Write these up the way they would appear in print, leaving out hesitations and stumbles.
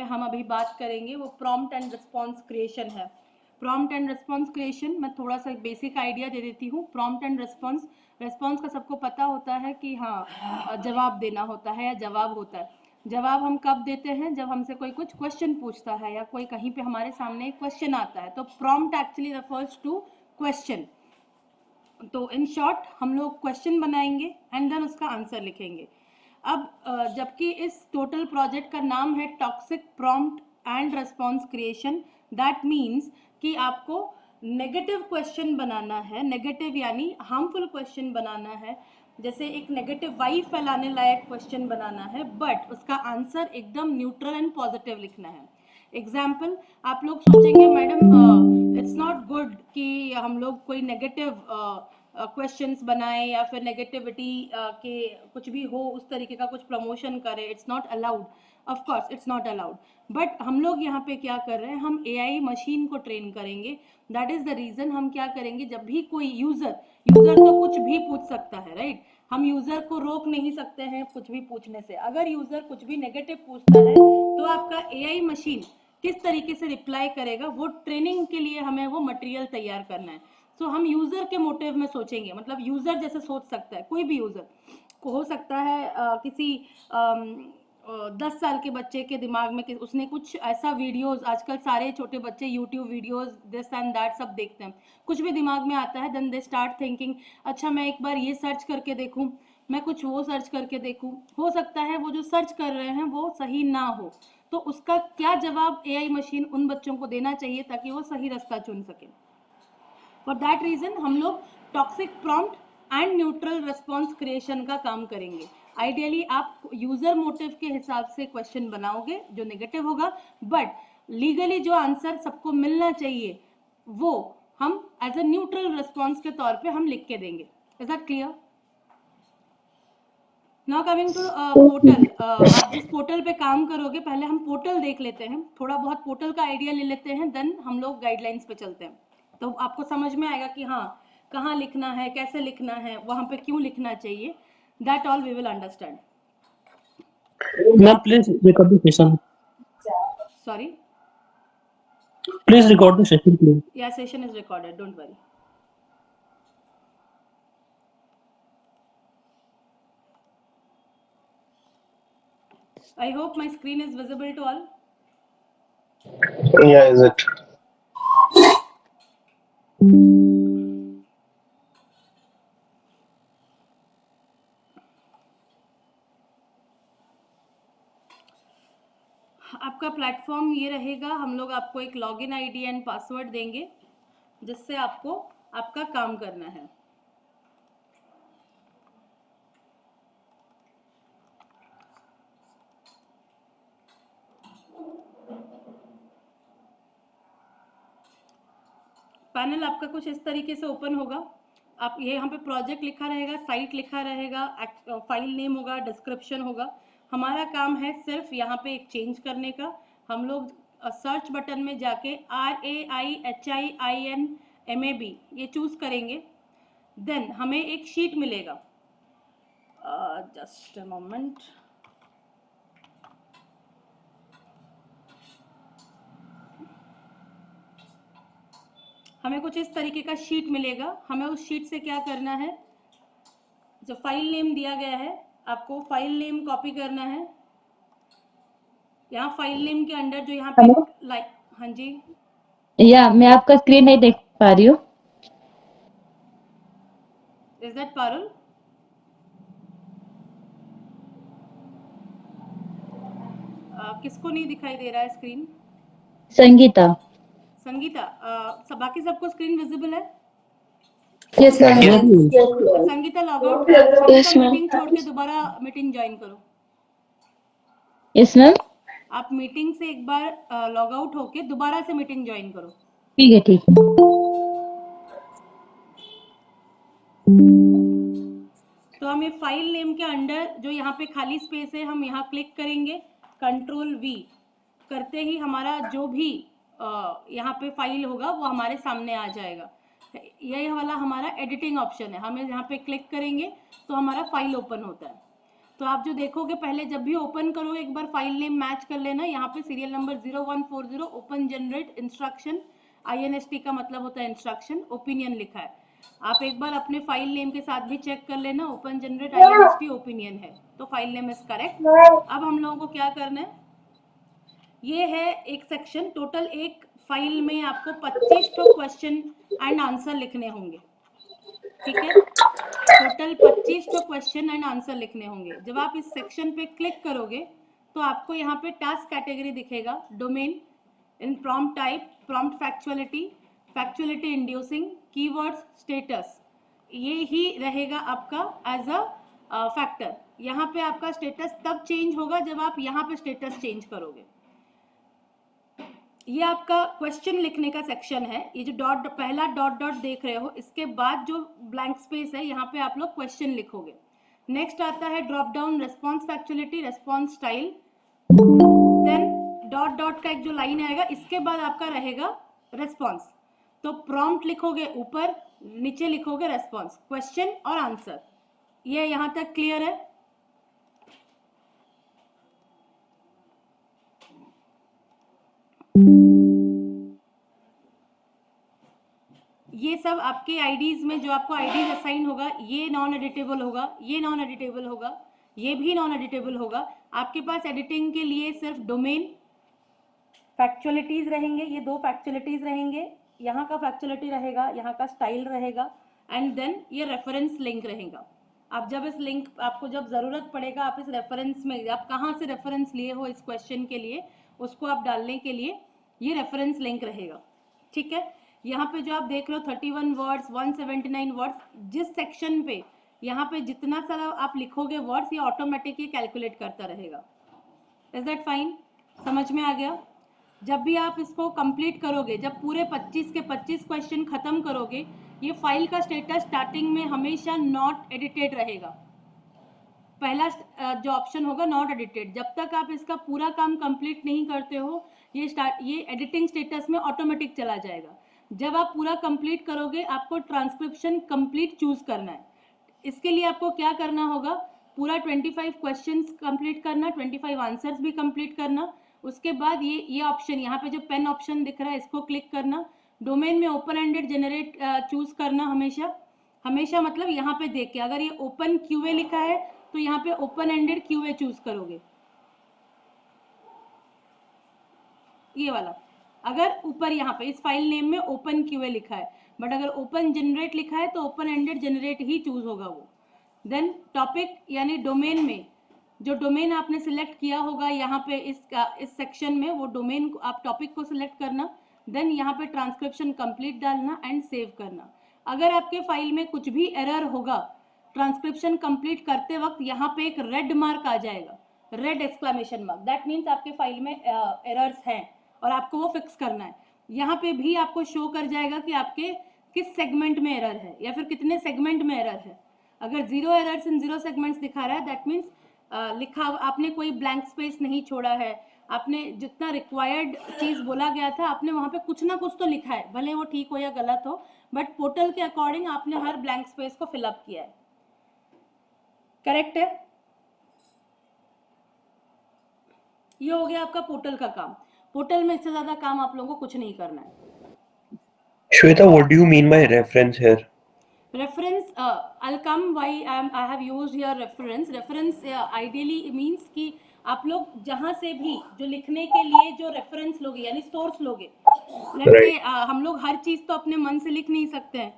हम अभी बात करेंगे वो प्रॉम्प्ट एंड रिस्पॉन्स क्रिएशन है। प्रॉम्प्ट एंड रिस्पॉन्स क्रिएशन, मैं थोड़ा सा बेसिक आइडिया दे देती हूँ। प्रॉम्प्ट एंड रिस्पॉन्स, रिस्पॉन्स का सबको पता होता है कि हाँ जवाब देना होता है या जवाब होता है। जवाब हम कब देते हैं? जब हमसे कोई कुछ क्वेश्चन पूछता है या कोई कहीं पे हमारे सामने एक क्वेश्चन आता है, तो prompt actually refers to question. तो इन शॉर्ट हम लोग क्वेश्चन बनाएंगे एंड देन उसका आंसर लिखेंगे। अब जबकि इस टोटल प्रोजेक्ट का नाम है toxic prompt and response creation, that means कि आपको नेगेटिव क्वेश्चन बनाना है, नेगेटिव यानी हार्मफुल क्वेश्चन बनाना है। जैसे एक नेगेटिव वाइब फैलाने लायक क्वेश्चन बनाना है, बट उसका आंसर एकदम न्यूट्रल एंड पॉजिटिव लिखना है। एग्जाम्पल, आप लोग सोचेंगे मैडम इट्स नॉट गुड कि हम लोग कोई नेगेटिव क्वेश्चंस बनाएं या फिर नेगेटिविटी के कुछ भी हो उस तरीके का कुछ प्रमोशन करें, it's not allowed. Of course it's not allowed, but हम लोग यहाँ पे क्या कर रहे हैं, हम एआई मशीन को ट्रेन करेंगे। दैट इज द रीजन हम क्या करेंगे, जब भी कोई यूजर तो कुछ भी पूछ सकता है, राइट? हम यूजर को रोक नहीं सकते हैं कुछ भी पूछने से। अगर यूजर कुछ भी नेगेटिव पूछता है तो आपका एआई मशीन किस तरीके से रिप्लाई करेगा, वो ट्रेनिंग के लिए हमें वो मटेरियल तैयार करना है। सो हम यूजर के मोटिव में सोचेंगे, मतलब यूजर जैसे सोच सकता है, कोई भी यूजर को हो सकता है किसी 10 साल के बच्चे के दिमाग में उसने कुछ ऐसा वीडियोस, आजकल सारे छोटे बच्चे YouTube videos this and that सब देखते हैं, कुछ भी दिमाग में आता है, देन दे स्टार्ट थिंकिंग अच्छा मैं एक बार ये सर्च करके देखूं, मैं कुछ वो सर्च करके देखूं। हो सकता है वो जो सर्च कर रहे हैं वो सही ना हो, तो उसका क्या जवाब एआई मशीन उन बच्चों को देना चाहिए ताकि वो सही रास्ता चुन सके। फॉर दैट रीजन हम लोग toxic prompt and neutral response creation का काम करेंगे। आइडियली आप यूजर मोटिव के हिसाब से क्वेश्चन बनाओगे जो नेगेटिव होगा, बट लीगली जो आंसर सबको मिलना चाहिए वो हम एज अ न्यूट्रल रिस्पॉन्स के तौर पे हम लिख के देंगे। Is that clear? Now coming to portal. आप जिस पोर्टल पे काम करोगे, पहले हम पोर्टल देख लेते हैं, थोड़ा बहुत पोर्टल का आइडिया ले लेते हैं, देन हम लोग गाइडलाइंस पे चलते हैं। तो आपको समझ में आएगा कि हाँ कहाँ लिखना है, कैसे लिखना है, वहां पे क्यों लिखना चाहिए, that all we will understand. Ma'am, please record the session. Sorry, Please record the session, please. या session is recorded, don't worry. I hope my screen is visible to all. Yeah, is it? आपका platform ये रहेगा, हम लोग आपको एक login ID and password देंगे जिससे आपको आपका काम करना है। पैनल आपका कुछ इस तरीके से ओपन होगा। आप ये यहाँ पे प्रोजेक्ट लिखा रहेगा, साइट लिखा रहेगा, फाइल नेम होगा, डिस्क्रिप्शन होगा। हमारा काम है सिर्फ यहाँ पे एक चेंज करने का। हम लोग सर्च बटन में जाके RAIHIINMAB ये चूज करेंगे, देन हमें एक शीट मिलेगा। जस्ट अ मोमेंट, हमें कुछ इस तरीके का शीट मिलेगा। हमें उस शीट से क्या करना है, जो फाइल नेम दिया गया है आपको फाइल नेम कॉपी करना है। यहाँ फाइल नेम के अंडर जो यहाँ पे लाइक, हाँ जी, या मैं आपका स्क्रीन नहीं देख पा रही हूँ। Is that Parul? किसको नहीं दिखाई दे रहा है स्क्रीन? संगीता। संगीता, बाकी सबको स्क्रीन विजिबल है? Yes ma'am. Sangeeta log out, Sangeeta meeting छोड़ के दोबारा मीटिंग ज्वाइन करो। Yes ma'am. आप मीटिंग से एक बार लॉग आउट होके दोबारा से मीटिंग ज्वाइन करो। ठीक है ठीक है। तो हम ये फाइल नेम के अंडर जो यहाँ पे खाली स्पेस है, हम यहाँ क्लिक करेंगे, कंट्रोल V करते ही हमारा जो भी यहाँ पे फाइल होगा वो हमारे सामने आ जाएगा। यही वाला हमारा एडिटिंग ऑप्शन है, हमें यहाँ पे क्लिक करेंगे तो हमारा फाइल ओपन होता है। तो आप जो देखोगे पहले जब भी ओपन करोगे एक बार फाइल नेम मैच कर लेना। यहाँ पे serial number 0140 open generate instruction, INST का मतलब होता है इंस्ट्रक्शन, ओपिनियन लिखा है। आप एक बार अपने फाइल नेम के साथ भी चेक कर लेना, ओपन जनरेट INST ओपिनियन है तो फाइल नेम इज करेक्ट। अब हम लोगों को क्या करना है, ये है एक सेक्शन, टोटल एक फाइल में आपको 25 तो क्वेश्चन एंड आंसर लिखने होंगे, ठीक है। टोटल 25 तो क्वेश्चन एंड आंसर लिखने होंगे। जब आप इस सेक्शन पे क्लिक करोगे तो आपको यहाँ पे टास्क कैटेगरी दिखेगा, डोमेन, इन prompt type, prompt factuality, factuality inducing, keywords, status, ये ही रहेगा आपका एज अ फैक्टर। यहाँ पे आपका स्टेटस तब चेंज होगा जब आप यहाँ पे स्टेटस चेंज करोगे। ये आपका क्वेश्चन लिखने का सेक्शन है। ये जो डॉट, पहला डॉट डॉट देख रहे हो, इसके बाद जो ब्लैंक स्पेस है यहाँ पे आप लोग क्वेश्चन लिखोगे। नेक्स्ट आता है drop down, response factuality, response style, then dot dot का एक जो लाइन आएगा, इसके बाद आपका रहेगा रेस्पॉन्स। तो प्रॉम्प्ट लिखोगे ऊपर, नीचे लिखोगे रेस्पॉन्स, क्वेश्चन और आंसर। ये यहाँ तक क्लियर है? ये सब आपके आईडीज में जो आपको आईडीज असाइन होगा, ये नॉन एडिटेबल होगा, ये नॉन एडिटेबल होगा, ये भी नॉन एडिटेबल होगा। आपके पास एडिटिंग के लिए सिर्फ डोमेन, फैक्चुअलिटीज रहेंगे, ये दो फैक्चुअलिटीज रहेंगे, यहाँ का फैक्चुअलिटी रहेगा, यहाँ का स्टाइल रहेगा, एंड देन ये रेफरेंस लिंक रहेगा। आप जब इस लिंक, आपको जब जरूरत पड़ेगा आप इस रेफरेंस में, आप कहाँ से रेफरेंस लिए हो इस क्वेश्चन के लिए, उसको आप डालने के लिए ये रेफरेंस लिंक रहेगा, ठीक है। यहाँ पे जो आप देख रहे हो 31 वर्ड्स, 179 वर्ड्स, जिस सेक्शन पे यहाँ पे जितना सारा आप लिखोगे वर्ड्स, ये ऑटोमेटिकली कैलकुलेट करता रहेगा। Is that fine? समझ में आ गया? जब भी आप इसको कंप्लीट करोगे, जब पूरे 25 के 25 क्वेश्चन खत्म करोगे, ये फाइल का स्टेटस स्टार्टिंग में हमेशा नॉट एडिटेड रहेगा। पहला जो ऑप्शन होगा नॉट एडिटेड, जब तक आप इसका पूरा काम कंप्लीट नहीं करते हो ये एडिटिंग स्टेटस में ऑटोमेटिक चला जाएगा। जब आप पूरा कंप्लीट करोगे आपको ट्रांसक्रिप्शन कंप्लीट चूज करना है। इसके लिए आपको क्या करना होगा, पूरा 25 क्वेश्चंस कंप्लीट करना, 25 आंसर्स भी कंप्लीट करना। उसके बाद ये ऑप्शन, यहाँ पे जो पेन ऑप्शन दिख रहा है इसको क्लिक करना। डोमेन में ओपन एंडेड जनरेट चूज करना हमेशा मतलब यहाँ पे देख के, अगर ये ओपन क्यूए लिखा है तो यहाँ पे ओपन एंडेड क्यूए चूज करोगे, ये वाला। अगर ऊपर यहाँ पे इस फाइल नेम में ओपन क्यूए लिखा है, बट अगर ओपन जनरेट लिखा है तो ओपन एंडेड जनरेट ही चूज होगा वो। देन टॉपिक यानी डोमेन में जो डोमेन आपने सिलेक्ट किया होगा यहाँ पे इस सेक्शन में, वो डोमेन आप टॉपिक को सिलेक्ट करना। देन यहाँ पे ट्रांसक्रिप्शन कंप्लीट डालना एंड सेव करना। अगर आपके फाइल में कुछ भी एरर होगा ट्रांसक्रिप्शन कंप्लीट करते वक्त, यहाँ पे एक रेड मार्क आ जाएगा, red exclamation mark, that means आपके फाइल में एरर्स हैं और आपको वो फिक्स करना है। यहाँ पे भी आपको शो कर जाएगा कि आपके किस सेगमेंट में एरर है या फिर कितने सेगमेंट में एरर है। अगर 0 एरर्स इन 0 सेगमेंट्स दिखा रहा है, दैट मीन्स लिखा, आपने कोई ब्लैंक स्पेस नहीं छोड़ा है, आपने जितना रिक्वायर्ड चीज बोला गया था आपने वहां पे कुछ ना कुछ तो लिखा है, भले वो ठीक हो या गलत हो, बट पोर्टल के अकॉर्डिंग आपने हर ब्लैंक स्पेस को फिलअप किया है। करेक्ट है? ये हो गया आपका पोर्टल का काम। पोर्टल में इससे ज्यादा काम आप लोगों को कुछ नहीं करना है। Shweta, what do you mean by reference here? Reference, I'll come why I have used here reference. Reference ideally means कि आप लोग जहाँ से भी जो लिखने के लिए जो रेफरेंस लोगे यानी सोर्स लोगे, let's say हम लोग हर चीज तो अपने मन से लिख नहीं सकते हैं,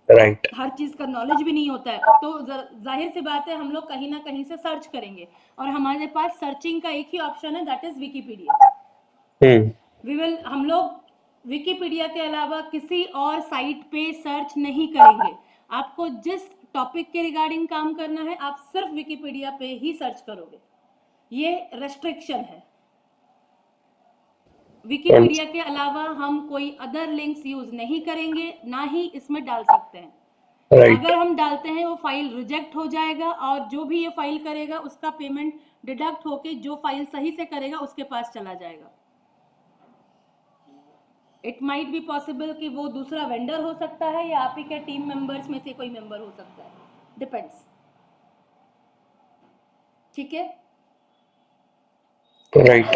Right. हर चीज का नॉलेज भी नहीं होता है, तो जाहिर सी बात है हम लोग कहीं ना कहीं से सर्च करेंगे और हमारे पास सर्चिंग का एक ही ऑप्शन है, दैट इज विकिपीडिया। हम लोग विकिपीडिया के अलावा किसी और साइट पे सर्च नहीं करेंगे। आपको जिस टॉपिक के रिगार्डिंग काम करना है आप सिर्फ विकिपीडिया पे ही सर्च करोगे, ये रेस्ट्रिक्शन है। विकिपीडिया के अलावा हम कोई अदर लिंक्स यूज नहीं करेंगे, ना ही इसमें डाल सकते हैं। Right. अगर हम डालते हैं वो फाइल रिजेक्ट हो जाएगा और जो भी ये फाइल करेगा उसका पेमेंट डिडक्ट होके जो फाइल सही से करेगा उसके पास चला जाएगा। इट माइट बी पॉसिबल कि वो दूसरा वेंडर हो सकता है या आप ही के टीम मेंबर्स में से कोई मेंबर हो सकता है, डिपेंड्स। ठीक है, Right.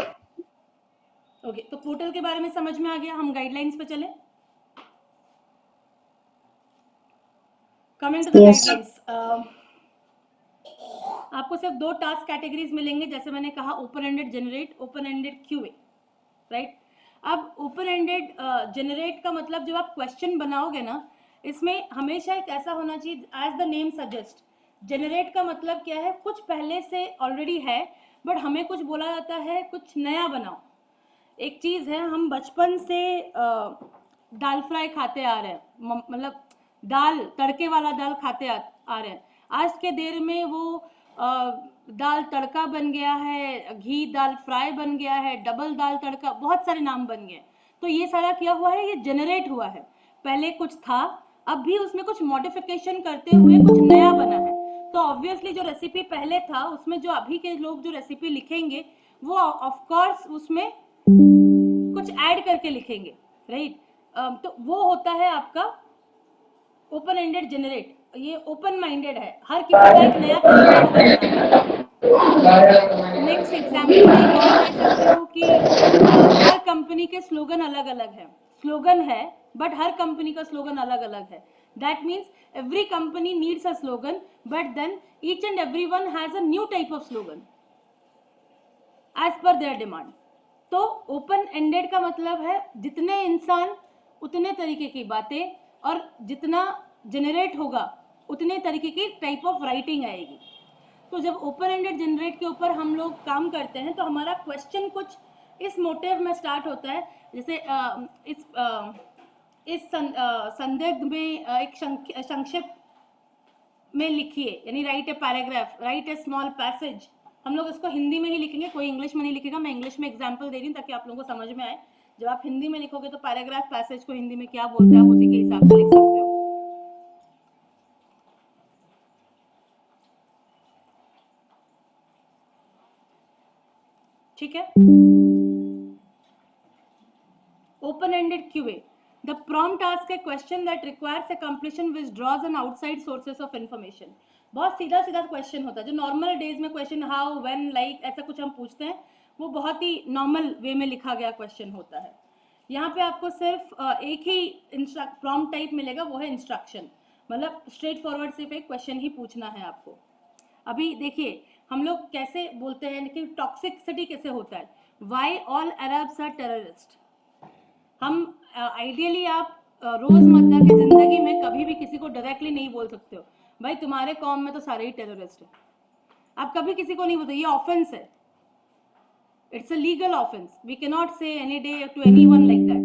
ओके। तो पोर्टल के बारे में समझ में आ गया, हम गाइडलाइंस पे चलें। Coming to the Yes. Guidelines, आपको सिर्फ 2 टास्क कैटेगरीज मिलेंगे, जैसे मैंने कहा, open ended generate, open ended QA, right. अब ओपन एंडेड जनरेट का मतलब जब आप क्वेश्चन बनाओगे ना, इसमें हमेशा एक ऐसा होना चाहिए, as the name suggest. Generate का मतलब क्या है, कुछ पहले से ऑलरेडी है बट हमें कुछ बोला जाता है कुछ नया बनाओ। एक चीज़ है, हम बचपन से दाल फ्राई खाते आ रहे हैं, मतलब दाल तड़के वाला दाल खाते आ रहे हैं। आज के देर में वो दाल तड़का बन गया है, घी दाल फ्राई बन गया है, डबल दाल तड़का, बहुत सारे नाम बन गए। तो ये सारा क्या हुआ है, ये जनरेट हुआ है। पहले कुछ था, अब भी उसमें कुछ मॉडिफिकेशन करते हुए कुछ नया बना है। तो ऑब्वियसली जो रेसिपी पहले था उसमें जो अभी के लोग जो रेसिपी लिखेंगे वो ऑफ कोर्स उसमें कुछ ऐड करके लिखेंगे, राइट। तो वो होता है आपका ओपन एंडेड जनरेट। ये ओपन माइंडेड है, हर किसी का एक नया तरीका होगा। नेक्स्ट एग्जांपल एक और दे सकते हो कि हर कंपनी के स्लोगन अलग अलग है। स्लोगन है बट हर कंपनी का स्लोगन अलग अलग है। That means every company needs a slogan but then each and every one has a new type of slogan as per their demand. तो ओपन एंडेड का मतलब है जितने इंसान उतने तरीके की बातें, और जितना जनरेट होगा उतने तरीके की टाइप ऑफ राइटिंग आएगी। तो जब ओपन एंडेड जनरेट के ऊपर हम लोग काम करते हैं तो हमारा क्वेश्चन कुछ इस मोटिव में स्टार्ट होता है, जैसे इस संदिग्ध में एक संक्षिप्त में लिखिए, यानी right a paragraph, right A small passage. हम लोग इसको हिंदी में ही लिखेंगे, कोई इंग्लिश में नहीं लिखेगा। मैं इंग्लिश में एग्जांपल दे रही हूँ ताकि आप लोगों को समझ में आए। जब आप हिंदी में लिखोगे तो पैराग्राफ पैसेज को हिंदी में क्या बोलते हैं आप उसी के हिसाब से लिख सकते हो। ठीक है। Open ended QA, the prompt asks a question that requires a completion which draws on outside sources of information। बहुत सीधा सीधा क्वेश्चन होता है, जो नॉर्मल डेज में क्वेश्चन हाउ व्हेन लाइक ऐसा कुछ हम पूछते हैं, वो बहुत ही नॉर्मल वे में लिखा गया क्वेश्चन होता है। यहाँ पे आपको सिर्फ एक ही प्रॉम्प्ट टाइप मिलेगा, वो है इंस्ट्रक्शन। मतलब स्ट्रेट फॉरवर्ड सिर्फ एक क्वेश्चन ही पूछना है आपको। अभी देखिए हम लोग कैसे बोलते हैं कि टॉक्सिसिटी कैसे होता है, why all Arabs are terrorist. हम आइडियली आप रोजमर्रा की जिंदगी में कभी भी किसी को डायरेक्टली नहीं बोल सकते हो भाई तुम्हारे कौम में तो सारे ही टेररिस्ट हैं। आप कभी किसी को नहीं बोलते, ये ऑफेंस है, it's a legal offence, we can not say any day to anyone like that.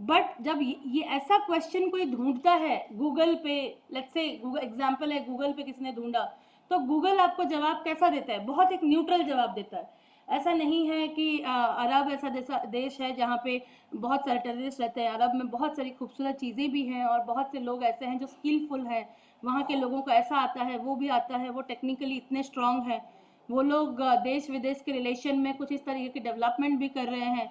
But जब ये ऐसा क्वेश्चन कोई ढूंढता है गूगल पे, लेट्स से एग्जांपल है गूगल पे किसी ने ढूंढा, तो गूगल आपको जवाब कैसा देता है, बहुत एक न्यूट्रल जवाब देता है। ऐसा नहीं है कि अरब ऐसा देश है जहाँ पे बहुत सारे टेररिस्ट रहते हैं। अरब में बहुत सारी खूबसूरत चीज़ें भी हैं और बहुत से लोग ऐसे हैं जो स्किलफुल हैं। वहाँ के लोगों को ऐसा आता है, वो भी आता है, वो टेक्निकली इतने स्ट्रांग हैं, वो लोग देश विदेश के रिलेशन में कुछ इस तरीके की डेवलपमेंट भी कर रहे हैं।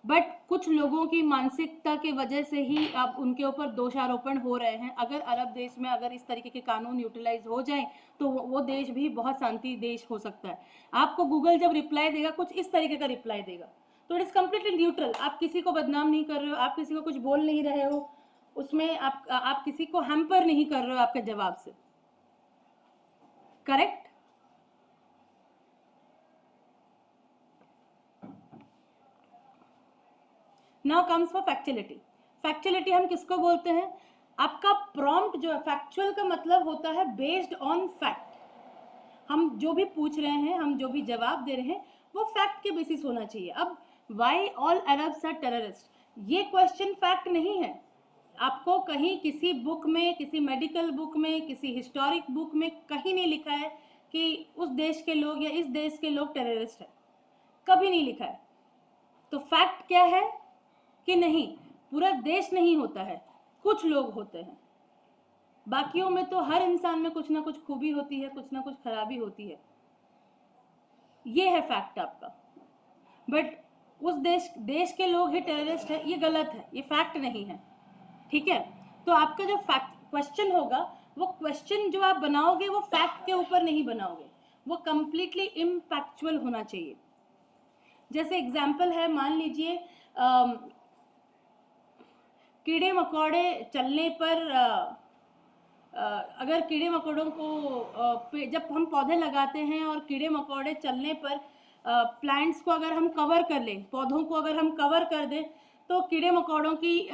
बट कुछ लोगों की मानसिकता की वजह से ही अब उनके ऊपर दोषारोपण हो रहे हैं। अगर अरब देश में अगर इस तरीके के कानून यूटिलाइज हो जाएं तो वो देश भी बहुत शांति देश हो सकता है। आपको गूगल जब रिप्लाई देगा कुछ इस तरीके का रिप्लाई देगा, तो इट इज़ कम्प्लीटली न्यूट्रल। आप किसी को बदनाम नहीं कर रहे हो, आप किसी को कुछ बोल नहीं रहे हो, उसमें आप किसी को हैम्पर नहीं कर रहे हो आपके जवाब से। Correct. Now comes for factuality. Factuality हम किसको बोलते हैं, आपका प्रॉम्प्ट जो है, फैक्चुअल का मतलब होता है बेस्ड ऑन फैक्ट। हम जो भी पूछ रहे हैं, हम जो भी जवाब दे रहे हैं, वो फैक्ट के बेसिस होना चाहिए। अब why all Arabs are terrorist, ये क्वेश्चन फैक्ट नहीं है। आपको कहीं किसी बुक में, किसी मेडिकल बुक में, किसी हिस्टोरिक बुक में कहीं नहीं लिखा है कि उस देश के लोग या इस देश के लोग टेररिस्ट हैं, कभी नहीं लिखा है। तो फैक्ट क्या है कि नहीं, पूरा देश नहीं होता है, कुछ लोग होते हैं। बाकियों में तो हर इंसान में कुछ ना कुछ खूबी होती है, कुछ ना कुछ खराबी होती है। ये है फैक्ट आपका। बट उस देश के लोग ही टेररिस्ट है, ये गलत है, ये फैक्ट नहीं है। ठीक है। तो आपका जो फैक्ट क्वेश्चन होगा, वो क्वेश्चन जो आप बनाओगे वो फैक्ट के ऊपर नहीं बनाओगे, वो कंप्लीटली इम्पैक्चुअल होना चाहिए। जैसे एग्जाम्पल है, मान लीजिए कीड़े मकोड़े चलने पर अगर कीड़े मकोड़ों को जब हम पौधे लगाते हैं और कीड़े मकोड़े चलने पर प्लांट्स को अगर हम कवर कर लें, पौधों को अगर हम कवर कर दें, तो कीड़े मकोड़ों की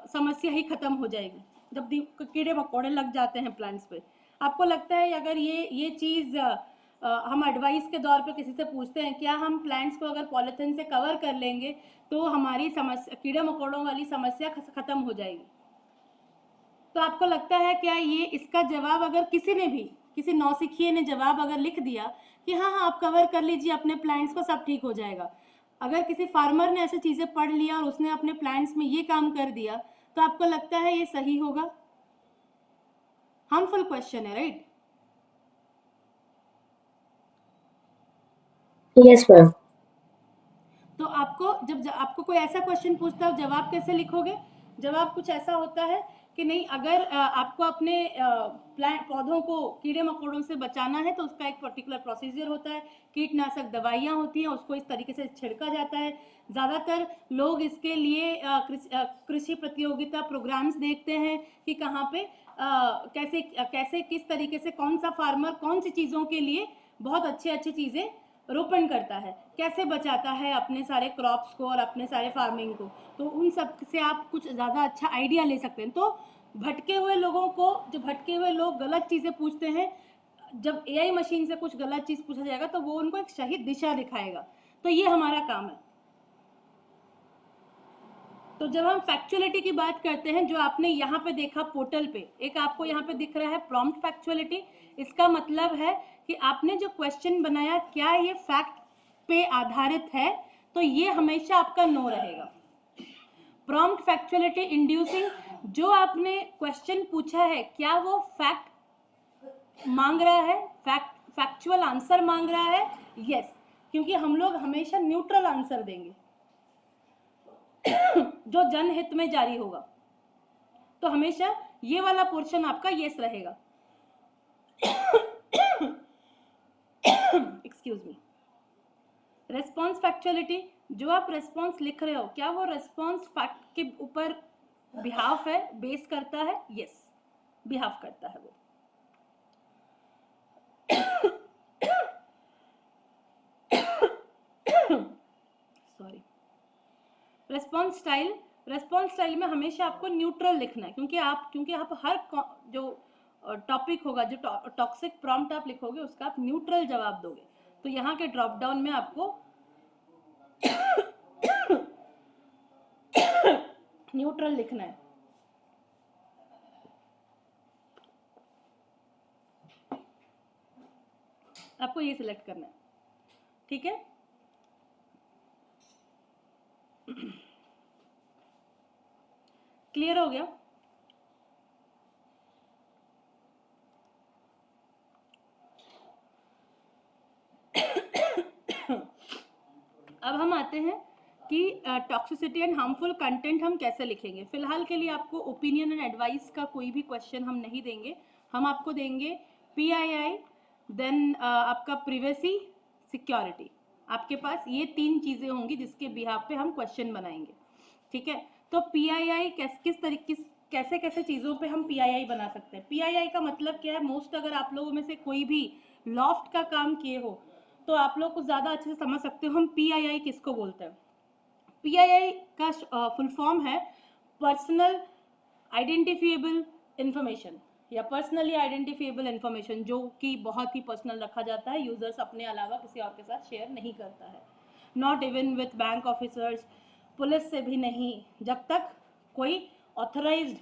समस्या ही खत्म हो जाएगी। जब कीड़े मकोड़े लग जाते हैं प्लांट्स पे, आपको लगता है अगर ये चीज़ हम एडवाइस के दौर पे किसी से पूछते हैं, क्या हम प्लांट्स को अगर पॉलीथिन से कवर कर लेंगे तो हमारी समस्या, कीड़े मकोड़ों वाली समस्या खत्म हो जाएगी? तो आपको लगता है क्या ये इसका जवाब अगर किसी नौसिखिए ने जवाब अगर लिख दिया कि हाँ हाँ आप कवर कर लीजिए अपने प्लांट्स को, सब ठीक हो जाएगा, अगर किसी फार्मर ने ऐसी चीज़ें पढ़ लिया और उसने अपने प्लांट्स में ये काम कर दिया, तो आपको लगता है ये सही होगा? हार्मफुल क्वेश्चन है, राइट? Yes ma'am. तो आपको जब आपको कोई ऐसा क्वेश्चन पूछता है, जवाब कैसे लिखोगे? जवाब कुछ ऐसा होता है कि नहीं, अगर आपको अपने पौधों को कीड़े मकोड़ों से बचाना है तो उसका एक पर्टिकुलर प्रोसीजर होता है, कीटनाशक दवाइयाँ होती हैं, उसको इस तरीके से छिड़का जाता है। ज़्यादातर लोग इसके लिए कृषि प्रतियोगिता प्रोग्राम्स देखते हैं कि कहाँ पे कैसे किस तरीके से कौन सा फार्मर कौन सी चीज़ों के लिए बहुत अच्छी चीज़ें रोपण करता है, कैसे बचाता है अपने सारे क्रॉप्स को और अपने सारे फार्मिंग को। तो उन सब से आप कुछ ज़्यादा अच्छा आइडिया ले सकते हैं। तो भटके हुए लोगों को, जो भटके हुए लोग गलत चीज़ें पूछते हैं, जब एआई मशीन से कुछ गलत चीज़ पूछा जाएगा तो वो उनको एक सही दिशा दिखाएगा। तो ये हमारा काम है। तो जब हम फैक्चुअलिटी की बात करते हैं, जो आपने यहाँ पे देखा पोर्टल पे, एक आपको यहाँ पे दिख रहा है प्रॉम्प्ट फैक्चुअलिटी। इसका मतलब है कि आपने जो क्वेश्चन बनाया क्या ये फैक्ट पे आधारित है, तो ये हमेशा आपका नो रहेगा। प्रॉम्प्ट फैक्चुअलिटी इंड्यूसिंग, जो आपने क्वेश्चन पूछा है क्या वो फैक्ट मांग रहा है, फैक्चुअल आंसर मांग रहा है? यस, क्योंकि हम लोग हमेशा न्यूट्रल आंसर देंगे जो जनहित में जारी होगा। तो हमेशा ये वाला पोर्शन आपका यस रहेगा। Excuse me. रेस्पॉन्स फैक्चुअलिटी, जो आप रेस्पॉन्स लिख रहे हो क्या वो रेस्पॉन्स फैक्ट के ऊपर बिहाफ है, बेस करता है? यस, बिहाफ करता है वो। सॉरी। रेस्पॉन्स स्टाइल में हमेशा आपको न्यूट्रल लिखना है, क्योंकि आप हर जो टॉपिक होगा, जो टॉक्सिक प्रॉम्प्ट आप लिखोगे उसका आप न्यूट्रल जवाब दोगे। तो यहाँ के ड्रॉप डाउन में आपको न्यूट्रल लिखना है। आपको ये सिलेक्ट करना है, ठीक है? क्लियर हो गया? अब हम आते हैं कि टॉक्सिसिटी एंड हार्मफुल कंटेंट हम कैसे लिखेंगे। फिलहाल के लिए आपको ओपिनियन एंड एडवाइस का कोई भी क्वेश्चन हम नहीं देंगे। हम आपको देंगे PII, देन आपका प्रिवेसी, सिक्योरिटी। आपके पास ये 3 चीज़ें होंगी जिसके बिहाफ पे हम क्वेश्चन बनाएंगे, ठीक है? तो PII कैसे कैसे चीज़ों पे हम PII बना सकते हैं। PII का मतलब क्या है? मोस्ट अगर आप लोगों में से कोई भी लॉफ्ट का काम किए हो तो आप लोग कुछ ज़्यादा अच्छे से समझ सकते हो हम PII किसको बोलते हैं। PII का फुल फॉर्म है पर्सनल आइडेंटिफिएबल इंफॉर्मेशन, या पर्सनली आइडेंटिफिएबल इंफॉर्मेशन, जो कि बहुत ही पर्सनल रखा जाता है, यूजर्स अपने अलावा किसी और के साथ शेयर नहीं करता है। Not even with bank officers, police से भी नहीं, जब तक कोई ऑथराइज्ड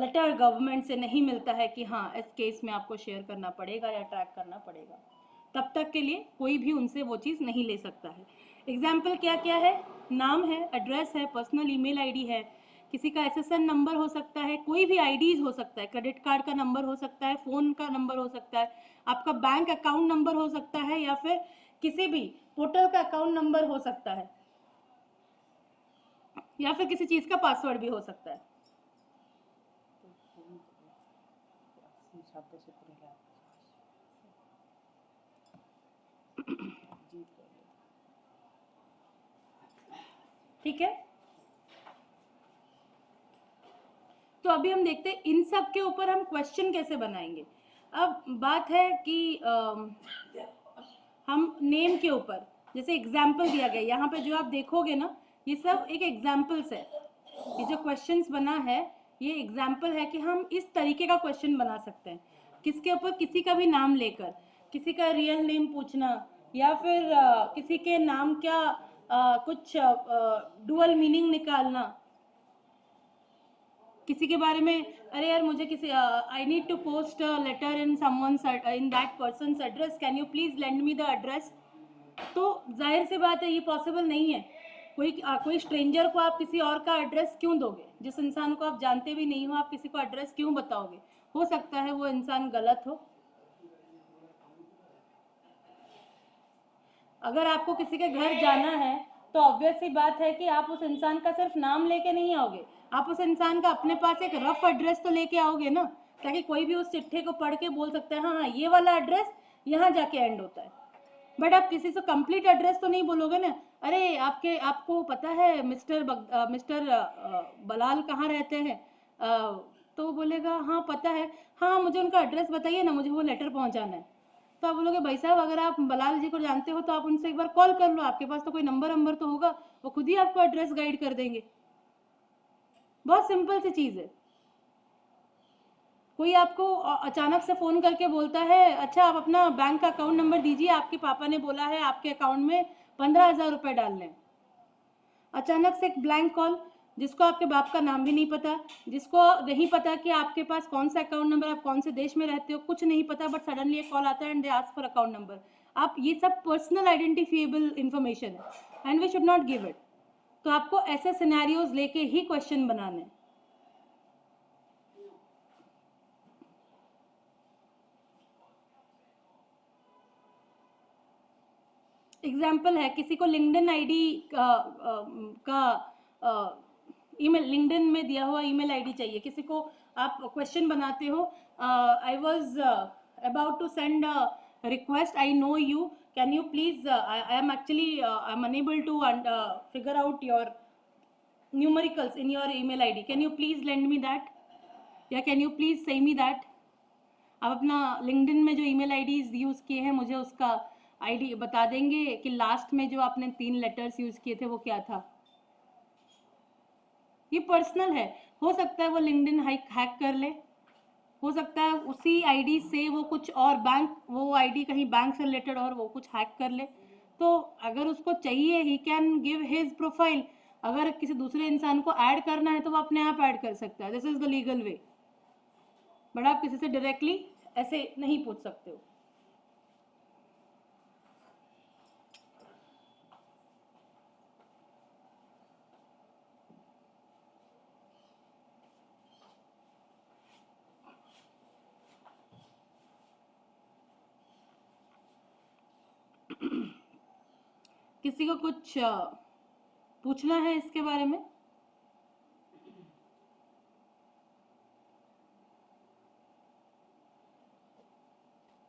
लेटर गवर्नमेंट से नहीं मिलता है कि हाँ इस केस में आपको शेयर करना पड़ेगा या ट्रैक करना पड़ेगा, तब तक के लिए कोई भी उनसे वो चीज़ नहीं ले सकता है। एग्जाम्पल क्या क्या है? नाम है, एड्रेस है, पर्सनल ईमेल आईडी है, किसी का SSN नंबर हो सकता है, कोई भी आईडीज हो सकता है, क्रेडिट कार्ड का नंबर हो सकता है, फ़ोन का नंबर हो सकता है, आपका बैंक अकाउंट नंबर हो सकता है, या फिर किसी भी पोर्टल का अकाउंट नंबर हो सकता है, या फिर किसी चीज़ का पासवर्ड भी हो सकता है। ठीक है, तो अभी हम देखते हैं इन सब के ऊपर हम क्वेश्चन कैसे बनाएंगे। अब बात है कि हम नेम के ऊपर जैसे एग्जाम्पल दिया गया, यहाँ पे जो आप देखोगे ना ये सब एक एग्जाम्पल्स है, ये जो क्वेश्चंस बना है ये एग्जाम्पल है कि हम इस तरीके का क्वेश्चन बना सकते हैं, किसके ऊपर किसी का भी नाम लेकर किसी का रियल नेम पूछना, या फिर किसी के नाम का कुछ डुअल मीनिंग निकालना, किसी के बारे में अरे यार मुझे किसी I need to post a letter in someone's in that person's address, can you please lend me the address. तो जाहिर सी बात है ये पॉसिबल नहीं है, कोई स्ट्रेंजर को आप किसी और का एड्रेस क्यों दोगे, जिस इंसान को आप जानते भी नहीं हो आप किसी को एड्रेस क्यों बताओगे, हो सकता है वो इंसान गलत हो। अगर आपको किसी के घर जाना है तो ऑब्वियस सी बात है कि आप उस इंसान का सिर्फ नाम लेके नहीं आओगे, आप उस इंसान का अपने पास एक रफ एड्रेस तो लेके आओगे ना, ताकि कोई भी उस चिट्ठी को पढ़ के बोल सकता है हाँ हाँ ये वाला एड्रेस यहाँ जाके एंड होता है। बट आप किसी से कंप्लीट एड्रेस तो नहीं बोलोगे ना, अरे आपको पता है मिस्टर बलाल कहाँ रहते हैं, तो वो बोलेगा हाँ पता है, हाँ मुझे उनका एड्रेस बताइए ना, मुझे वो लेटर पहुँचाना है। तो आप बोलोगे भाई साहब अगर आप बलाल जी को जानते हो तो आप उनसे एक बार कॉल कर लो, आपके पास तो कोई नंबर तो होगा, वो खुद ही आपको एड्रेस गाइड कर देंगे। बहुत सिंपल सी चीज़ है। कोई आपको अचानक से फ़ोन करके बोलता है अच्छा आप अपना बैंक का अकाउंट नंबर दीजिए, आपके पापा ने बोला है आपके अकाउंट में 15,000 रुपये डालने हैं। अचानक से एक ब्लैंक कॉल, जिसको आपके बाप का नाम भी नहीं पता, जिसको नहीं पता कि आपके पास कौन सा अकाउंट नंबर, आप कौन से देश में रहते हो, कुछ नहीं पता, बट सडनली एक कॉल आता है and they ask for account number. आप ये सब पर्सनल आइडेंटिफिएबल इंफॉर्मेशन है and we should not give it. तो आपको ऐसे सिनेरियोज लेके ही क्वेश्चन बनाने हैं। एग्जाम्पल है, किसी को लिंक्डइन आईडी का ईमेल, लिंक्डइन में दिया हुआ ईमेल आईडी चाहिए, किसी को आप क्वेश्चन बनाते हो, I was about to send request, I know you, can you please, I am actually I am unable to figure out your numericals in your email ID, can you please lend me that, या can you please say me that. आप अपना LinkedIn में जो email IDs use किए हैं मुझे उसका ID बता देंगे कि लास्ट में जो आपने 3 लेटर्स यूज़ किए थे वो क्या था। ये पर्सनल है, हो सकता है वो लिंक्डइन हैक कर ले, हो सकता है उसी आईडी से वो कुछ और बैंक, वो आईडी कहीं बैंक से रिलेटेड और वो कुछ हैक कर ले। तो अगर उसको चाहिए he can give his profile, अगर किसी दूसरे इंसान को ऐड करना है तो वो अपने आप ऐड कर सकता है, this is the legal way. But आप किसी से डायरेक्टली ऐसे नहीं पूछ सकते हो। किसी को कुछ पूछना है इसके बारे में?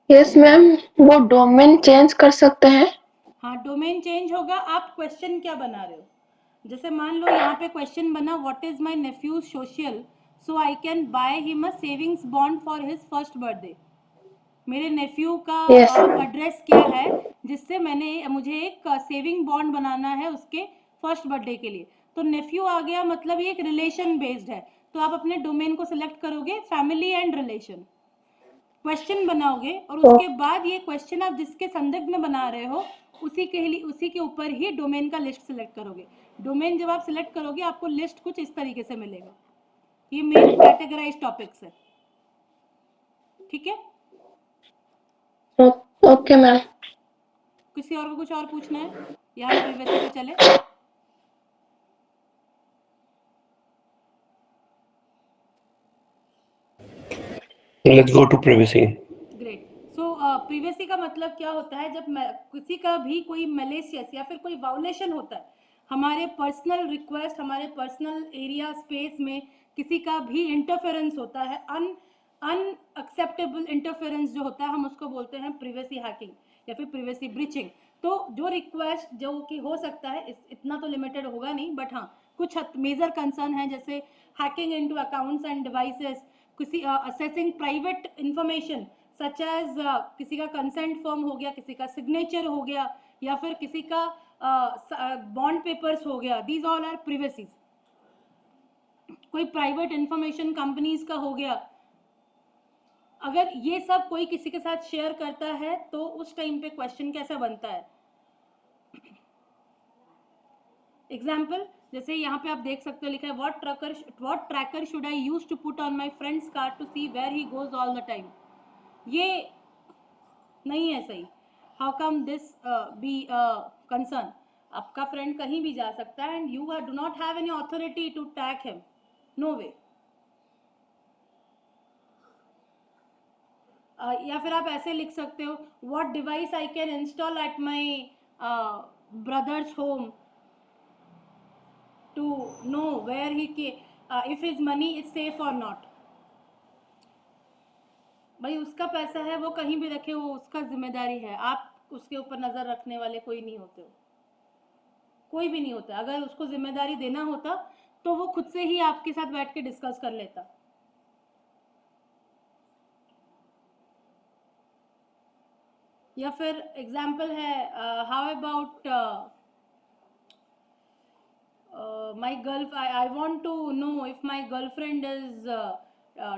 यस मैम, वो डोमेन चेंज कर सकते हैं। हाँ, डोमेन चेंज होगा। आप क्वेश्चन क्या बना रहे हो? जैसे मान लो यहाँ पे क्वेश्चन बना what is my Neiphiu social, so I can by him a savings bond for his first birthday. मेरे नेफ्यू का एड्रेस क्या है जिससे मुझे एक सेविंग बॉन्ड बनाना है उसके फर्स्ट बर्थडे के लिए। तो नेफ्यू आ गया, मतलब ये एक रिलेशन बेस्ड है, तो आप अपने डोमेन को सिलेक्ट करोगे फैमिली एंड रिलेशन, क्वेश्चन बनाओगे और उसके बाद ये क्वेश्चन आप जिसके संदर्भ में बना रहे हो उसी के ऊपर ही डोमेन का लिस्ट सिलेक्ट करोगे। डोमेन जब आप सिलेक्ट करोगे आपको लिस्ट कुछ इस तरीके से मिलेगा। ये मेन कैटेगराइज टॉपिक्स है, ठीक है? Okay ma'am. किसी और को कुछ और पूछना है या हम प्रीवियस पे चले? Let's go to privacy. Great. So privacy का मतलब क्या होता है? जब किसी का भी कोई मैलिशियस या फिर कोई वायोलेशन होता है, हमारे पर्सनल रिक्वेस्ट, हमारे पर्सनल एरिया स्पेस में किसी का भी इंटरफेरेंस होता है, अनएक्सेप्टेबल इंटरफेरेंस जो होता है, हम उसको बोलते हैं प्रीवियसी हैकिंग या फिर प्रीवियसी ब्रीचिंग। तो जो रिक्वेस्ट जो कि हो सकता है इतना तो लिमिटेड होगा नहीं, बट हाँ कुछ मेजर कंसर्न है जैसे hacking into accounts and devices, किसी accessing private information such as किसी का कंसेंट फॉर्म हो गया, किसी का सिग्नेचर हो गया, या फिर किसी का बॉन्ड पेपर्स हो गया, दीज ऑल आर प्रिवेसीज। कोई प्राइवेट इंफॉर्मेशन कंपनीज का हो गया, अगर ये सब कोई किसी के साथ शेयर करता है तो उस टाइम पे क्वेश्चन कैसा बनता है। एग्जाम्पल जैसे यहाँ पे आप देख सकते हो लिखा है what tracker should I use to put on my friend's car to see where he goes all the time. ये नहीं है सही। How come this be concern? आपका फ्रेंड कहीं भी जा सकता है and you do not have any authority to track him, no way. या फिर आप ऐसे लिख सकते हो what device I can install at my brother's home to know where he if his money is safe और नॉट। भाई उसका पैसा है, वो कहीं भी रखे, वो उसका जिम्मेदारी है, आप उसके ऊपर नजर रखने वाले कोई नहीं होते हो, कोई भी नहीं होता। अगर उसको जिम्मेदारी देना होता तो वो खुद से ही आपके साथ बैठ के डिस्कस कर लेता। या फिर एग्जाम्पल है how about my girl I want to know if my girlfriend is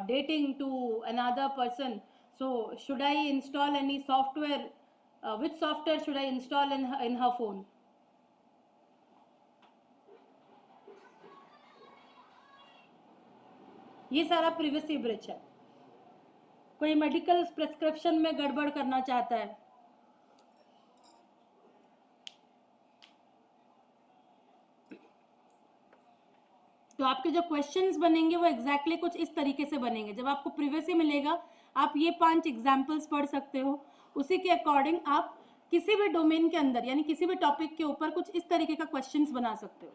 dating to another person, so should I install any software, which software should I install in her phone? ये सारा privacy breach है। कोई medical prescription में गड़बड़ करना चाहता है, तो आपके जो क्वेश्चंस बनेंगे वो एग्जैक्टली कुछ इस तरीके से बनेंगे। जब आपको प्रिवेसी मिलेगा आप ये 5 एग्जाम्पल्स पढ़ सकते हो, उसी के अकॉर्डिंग आप किसी भी डोमेन के अंदर यानी किसी भी टॉपिक के ऊपर कुछ इस तरीके का क्वेश्चंस बना सकते हो।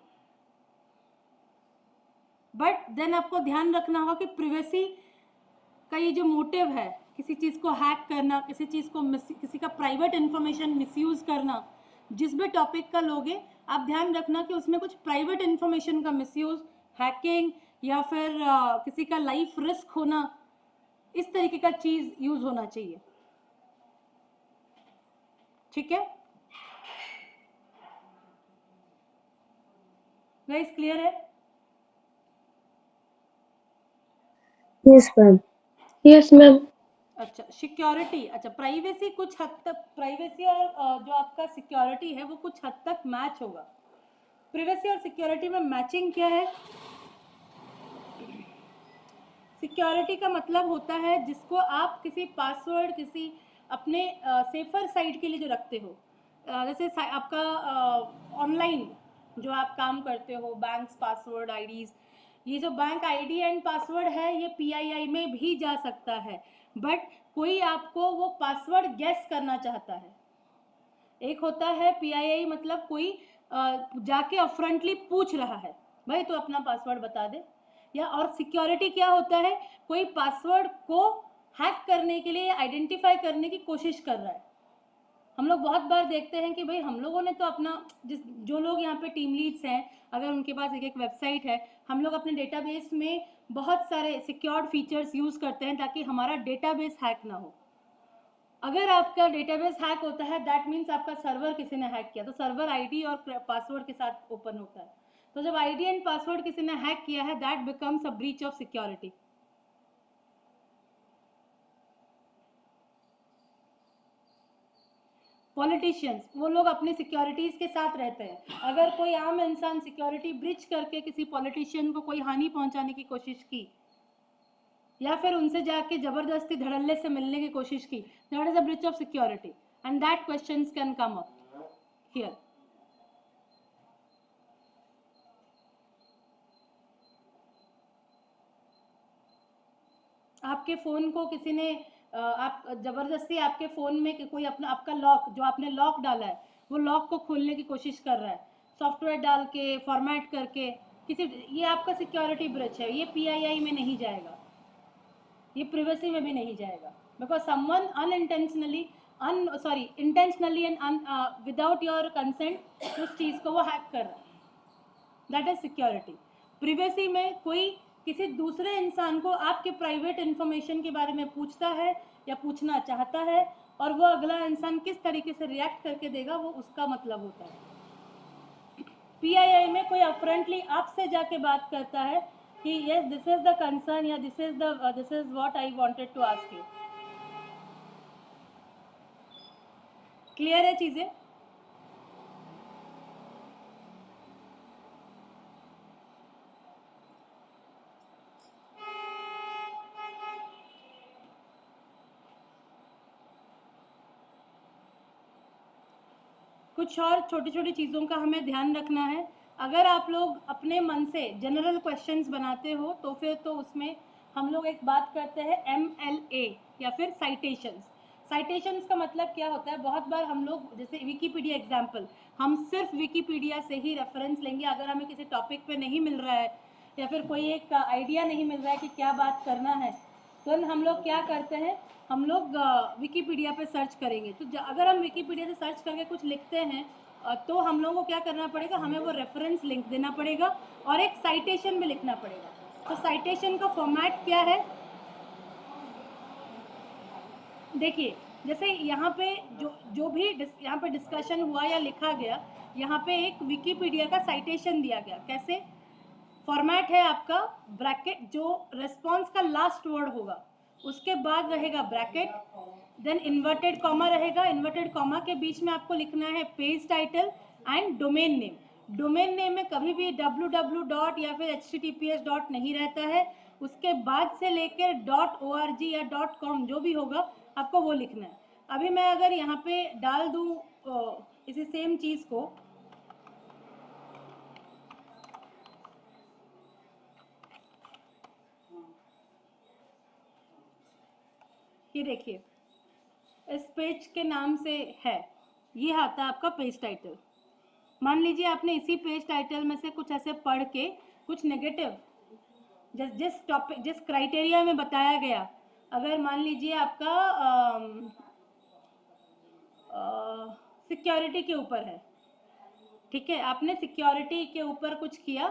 बट देन आपको ध्यान रखना होगा कि प्रिवेसी का ये जो मोटिव है, किसी चीज़ को हैक करना, किसी चीज़ को किसी का प्राइवेट इंफॉर्मेशन मिसयूज करना, जिस भी टॉपिक का लोगे आप ध्यान रखना कि उसमें कुछ प्राइवेट इंफॉर्मेशन का मिसयूज, हैकिंग या फिर किसी का लाइफ रिस्क होना, इस तरीके का चीज यूज होना चाहिए। ठीक है गाइस, क्लियर है? Yes ma'am. Yes ma'am. अच्छा सिक्योरिटी, अच्छा प्राइवेसी कुछ हद तक, प्राइवेसी और जो आपका सिक्योरिटी है वो कुछ हद तक मैच होगा। प्रिवेसी और सिक्योरिटी में मैचिंग क्या है? सिक्योरिटी का मतलब होता है जिसको आप किसी पासवर्ड, किसी अपने सेफर साइड के लिए जो रखते हो, जैसे आपका ऑनलाइन जो आप काम करते हो, बैंक्स पासवर्ड आईडीज, ये जो बैंक आईडी एंड पासवर्ड है ये पीआईआई में भी जा सकता है, बट कोई आपको वो पासवर्ड गेस करना चाहता है। एक होता है पीआईआई मतलब कोई जाके अपफ्रंटली पूछ रहा है भाई तो अपना पासवर्ड बता दे, या और सिक्योरिटी क्या होता है, कोई पासवर्ड को हैक करने के लिए आइडेंटिफाई करने की कोशिश कर रहा है। हम लोग बहुत बार देखते हैं कि भाई हम लोगों ने तो अपना जो लोग यहाँ पे टीम लीड्स हैं, अगर उनके पास एक वेबसाइट है, हम लोग अपने डेटाबेस में बहुत सारे सिक्योर्ड फीचर्स यूज करते हैं ताकि हमारा डेटाबेस हैक ना हो। अगर आपका डेटाबेस हैक होता है दैट मीन्स आपका सर्वर किसी ने हैक किया, तो सर्वर आईडी और पासवर्ड के साथ ओपन होता है, तो जब आईडी एंड पासवर्ड किसी ने हैक किया है that becomes a breach of security. Politicians वो लोग अपनी सिक्योरिटीज के साथ रहते हैं, अगर कोई आम इंसान सिक्योरिटी ब्रीच करके किसी पॉलिटिशियन को कोई हानि पहुंचाने की कोशिश की या फिर उनसे जाके जबरदस्ती धड़ल्ले से मिलने की कोशिश की, that is a breach of security and that questions can come up here. आपके फ़ोन को किसी ने आप ज़बरदस्ती आपके फ़ोन में कोई अपना आपका लॉक जो आपने लॉक डाला है वो लॉक को खोलने की कोशिश कर रहा है, सॉफ्टवेयर डाल के फॉर्मेट करके किसी, ये आपका सिक्योरिटी ब्रीच है, ये पीआईआई में नहीं जाएगा, ये प्रिवेसी में भी नहीं जाएगा, because someone unintentionally sorry intentionally and without your consent उस चीज़ को वो हैक कर रहा है, दैट इज सिक्योरिटी। प्रिवेसी में कोई किसी दूसरे इंसान को आपके प्राइवेट इन्फॉर्मेशन के बारे में पूछता है या पूछना चाहता है, और वो अगला इंसान किस तरीके से रिएक्ट करके देगा वो उसका मतलब होता है। PII में कोई अपफ्रंटली आपसे जाके बात करता है कि yes this is the concern या this is what I wanted to ask you. Clear है चीजें? कुछ और छोटी छोटी चीज़ों का हमें ध्यान रखना है। अगर आप लोग अपने मन से जनरल क्वेश्चंस बनाते हो तो फिर तो उसमें हम लोग एक बात करते हैं MLA या फिर साइटेशंस। साइटेशंस का मतलब क्या होता है, बहुत बार हम लोग जैसे विकीपीडिया एग्जाम्पल, हम सिर्फ विकीपीडिया से ही रेफरेंस लेंगे अगर हमें किसी टॉपिक पे नहीं मिल रहा है या फिर कोई एक आइडिया नहीं मिल रहा है कि क्या बात करना है, तो हम लोग क्या करते हैं, हम लोग विकीपीडिया पे सर्च करेंगे। तो अगर हम विकीपीडिया से सर्च करके कुछ लिखते हैं तो हम लोगों को क्या करना पड़ेगा, हमें वो रेफरेंस लिंक देना पड़ेगा और एक साइटेशन भी लिखना पड़ेगा। तो साइटेशन का फॉर्मेट क्या है, देखिए जैसे यहाँ पे जो भी यहाँ पे डिस्कशन हुआ या लिखा गया, यहाँ पे एक विकीपीडिया का साइटेशन दिया गया। कैसे फॉर्मेट है आपका, ब्रैकेट जो रेस्पॉन्स का लास्ट वर्ड होगा उसके बाद रहेगा ब्रैकेट, देन इन्वर्टेड कॉमा रहेगा, इन्वर्टेड कॉमा के बीच में आपको लिखना है page title and domain name. Domain name में कभी भी www. या फिर https. नहीं रहता है, उसके बाद से लेकर .org या .com जो भी होगा आपको वो लिखना है। अभी मैं अगर यहाँ पे डाल दूँ इसी सेम चीज़ को, ये देखिए इस पेज के नाम से है, ये आता है आपका पेज टाइटल। मान लीजिए आपने इसी पेज टाइटल में से कुछ ऐसे पढ़ के कुछ नेगेटिव जिस टॉपिक जिस क्राइटेरिया में बताया गया, अगर मान लीजिए आपका सिक्योरिटी के ऊपर है, ठीक है, आपने सिक्योरिटी के ऊपर कुछ किया,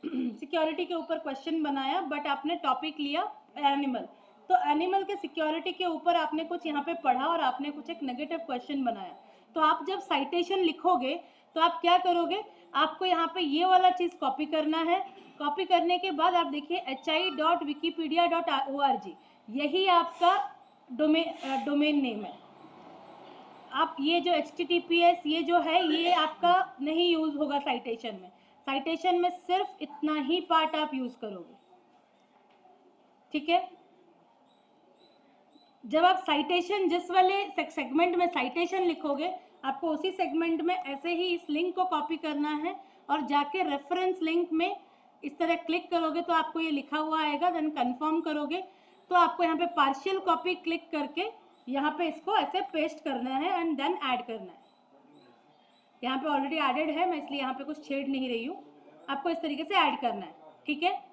सिक्योरिटी के ऊपर क्वेश्चन बनाया बट आपने टॉपिक लिया एनिमल, तो एनिमल के सिक्योरिटी के ऊपर आपने कुछ यहाँ पे पढ़ा और आपने कुछ एक नेगेटिव क्वेश्चन बनाया। तो आप जब साइटेशन लिखोगे तो आप क्या करोगे, आपको यहाँ पे ये वाला चीज़ कॉपी करना है। कॉपी करने के बाद आप देखिए hi.wikipedia.org, यही आपका डोमेन नेम है। आप ये जो HTTPS ये जो है ये आपका नहीं यूज़ होगा साइटेशन में। साइटेशन में सिर्फ इतना ही पार्ट आप यूज़ करोगे, ठीक है। जब आप साइटेशन जिस वाले सेगमेंट में साइटेशन लिखोगे, आपको उसी सेगमेंट में ऐसे ही इस लिंक को कॉपी करना है और जाके रेफरेंस लिंक में इस तरह क्लिक करोगे तो आपको ये लिखा हुआ आएगा, देन कंफर्म करोगे तो आपको यहाँ पे पार्शियल कॉपी क्लिक करके यहाँ पे इसको ऐसे पेस्ट करना है एंड देन ऐड करना है। यहाँ पे ऑलरेडी एडेड है, मैं इसलिए यहाँ पे कुछ छेड़ नहीं रही हूँ, आपको इस तरीके से ऐड करना है, ठीक है।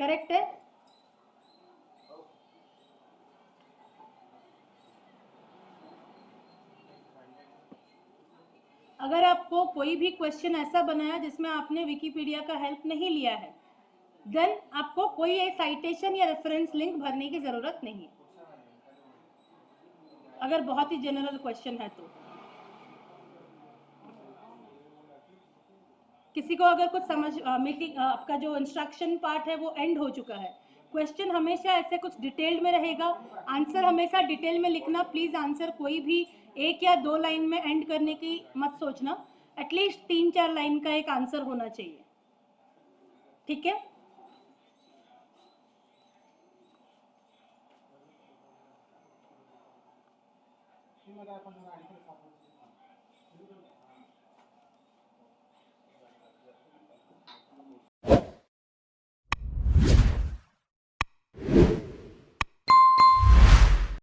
करेक्ट है। अगर आपको कोई भी क्वेश्चन ऐसा बनाया जिसमें आपने विकिपीडिया का हेल्प नहीं लिया है, देन आपको कोई एक साइटेशन या रेफरेंस लिंक भरने की जरूरत नहीं है, अगर बहुत ही जनरल क्वेश्चन है तो। किसी को अगर कुछ समझ मीटिंग आपका जो इंस्ट्रक्शन पार्ट है वो एंड हो चुका है, क्वेश्चन हमेशा ऐसे कुछ डिटेल में रहेगा, आंसर हमेशा डिटेल में लिखना। प्लीज आंसर कोई भी 1 या 2 लाइन में एंड करने की मत सोचना, एटलीस्ट 3-4 लाइन का एक आंसर होना चाहिए, ठीक है।